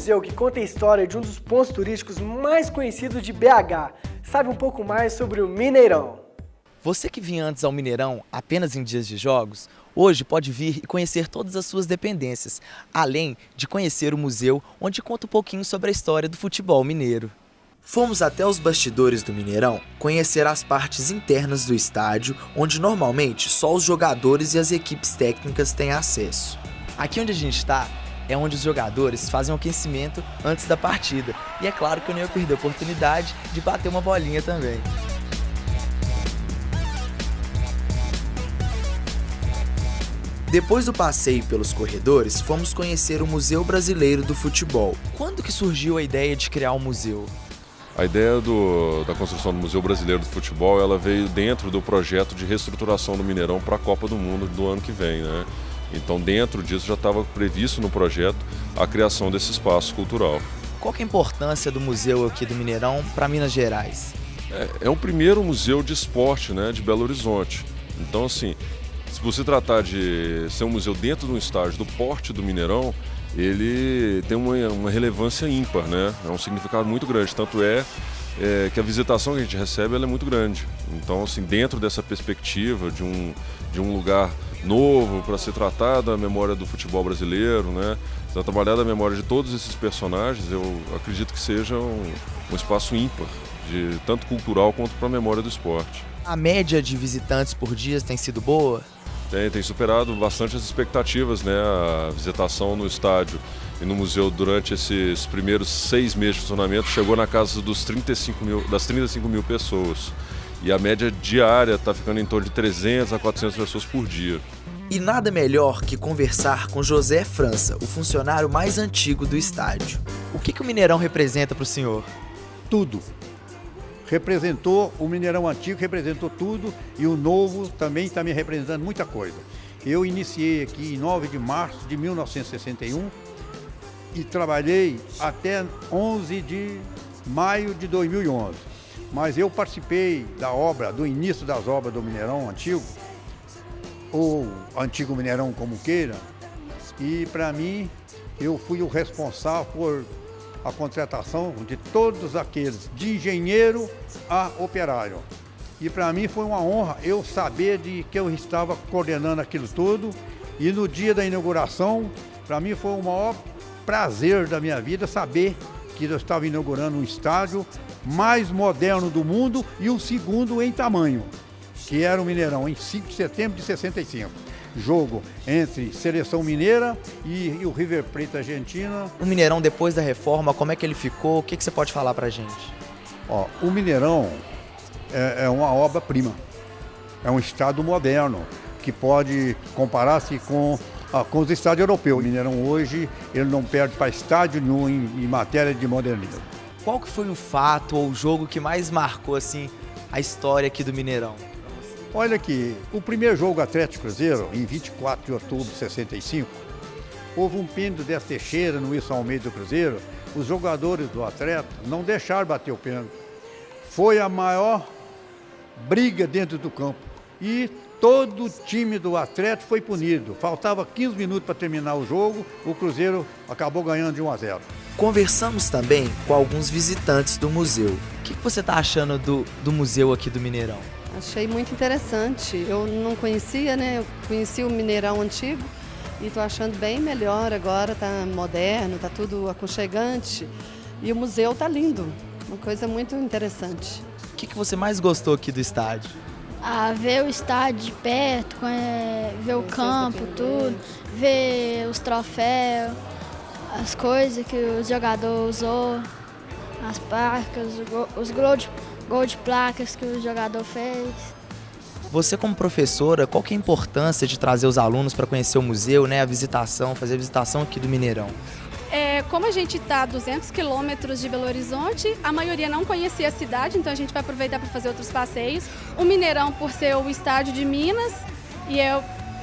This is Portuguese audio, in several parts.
museu que conta a história de um dos pontos turísticos mais conhecidos de BH. Sabe um pouco mais sobre o Mineirão. Você que vinha antes ao Mineirão apenas em dias de jogos, hoje pode vir e conhecer todas as suas dependências, além de conhecer o museu, onde conta um pouquinho sobre a história do futebol mineiro. Fomos até os bastidores do Mineirão conhecer as partes internas do estádio, onde normalmente só os jogadores e as equipes técnicas têm acesso. Aqui onde a gente está é onde os jogadores fazem o aquecimento antes da partida, e é claro que eu não ia perder a oportunidade de bater uma bolinha também. Depois do passeio pelos corredores, fomos conhecer o Museu Brasileiro do Futebol. Quando que surgiu a ideia de criar um museu? A ideia da construção do Museu Brasileiro do Futebol, ela veio dentro do projeto de reestruturação do Mineirão para a Copa do Mundo do ano que vem, né? Então, dentro disso já estava previsto no projeto a criação desse espaço cultural. Qual que é a importância do museu aqui do Mineirão para Minas Gerais? É o primeiro museu de esporte, né, de Belo Horizonte. Então, assim, se você tratar de ser um museu dentro de um estádio do porte do Mineirão, ele tem uma relevância ímpar, né? É um significado muito grande, tanto que a visitação que a gente recebe ela é muito grande. Então, assim, dentro dessa perspectiva de um lugar novo para ser tratado a memória do futebol brasileiro, né? Para trabalhar a memória de todos esses personagens, eu acredito que seja um espaço ímpar, tanto cultural quanto para a memória do esporte. A média de visitantes por dia tem sido boa? Tem superado bastante as expectativas, né? A visitação no estádio e no museu durante esses primeiros 6 meses de funcionamento chegou na casa das 35 mil pessoas. E a média diária está ficando em torno de 300 a 400 pessoas por dia. E nada melhor que conversar com José França, o funcionário mais antigo do estádio. O que o Mineirão representa para o senhor? Tudo. Representou o Mineirão antigo, representou tudo, e o novo também está me representando muita coisa. Eu iniciei aqui em 9 de março de 1961 e trabalhei até 11 de maio de 2011. Mas eu participei do início das obras do Mineirão antigo, ou antigo Mineirão como queira, e para mim eu fui o responsável por a contratação de todos aqueles, de engenheiro a operário. E para mim foi uma honra eu saber de que eu estava coordenando aquilo tudo, e no dia da inauguração, para mim foi o maior prazer da minha vida saber que eu estava inaugurando um estádio mais moderno do mundo e o segundo em tamanho, que era o Mineirão, em 5 de setembro de 65. Jogo entre Seleção Mineira e o River Plate Argentina. O Mineirão, depois da reforma, como é que ele ficou? O que você pode falar pra gente? O Mineirão é uma obra-prima. É um estádio moderno, que pode comparar-se com os estádios europeus. O Mineirão hoje ele não perde para estádio nenhum em matéria de modernismo. Qual que foi o fato ou o jogo que mais marcou assim, a história aqui do Mineirão? Olha aqui, o primeiro jogo Atlético Cruzeiro, em 24 de outubro de 65, houve um pênalti de Teixeira no Wilson Almeida do Cruzeiro. Os jogadores do Atlético não deixaram bater o pênalti. Foi a maior briga dentro do campo. E todo o time do Atlético foi punido. Faltava 15 minutos para terminar o jogo, o Cruzeiro acabou ganhando de 1-0. Conversamos também com alguns visitantes do museu. O que você está achando do museu aqui do Mineirão? Achei muito interessante. Eu não conhecia, né? Eu conheci o Mineirão antigo e estou achando bem melhor agora. Está moderno, está tudo aconchegante e o museu está lindo. Uma coisa muito interessante. O que você mais gostou aqui do estádio? Ver o estádio de perto, ver o campo, tudo, ver os troféus, as coisas que o jogador usou, as placas, os gol de placas que o jogador fez. Você como professora, qual que é a importância de trazer os alunos para conhecer o museu, né, fazer a visitação aqui do Mineirão? Como a gente está a 200 quilômetros de Belo Horizonte, a maioria não conhecia a cidade, então a gente vai aproveitar para fazer outros passeios. O Mineirão, por ser o estádio de Minas,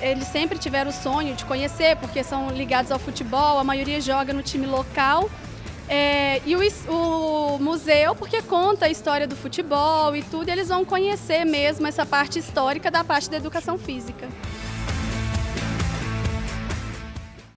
eles sempre tiveram o sonho de conhecer, porque são ligados ao futebol, a maioria joga no time local. E o museu, porque conta a história do futebol e tudo, eles vão conhecer mesmo essa parte histórica da parte da educação física.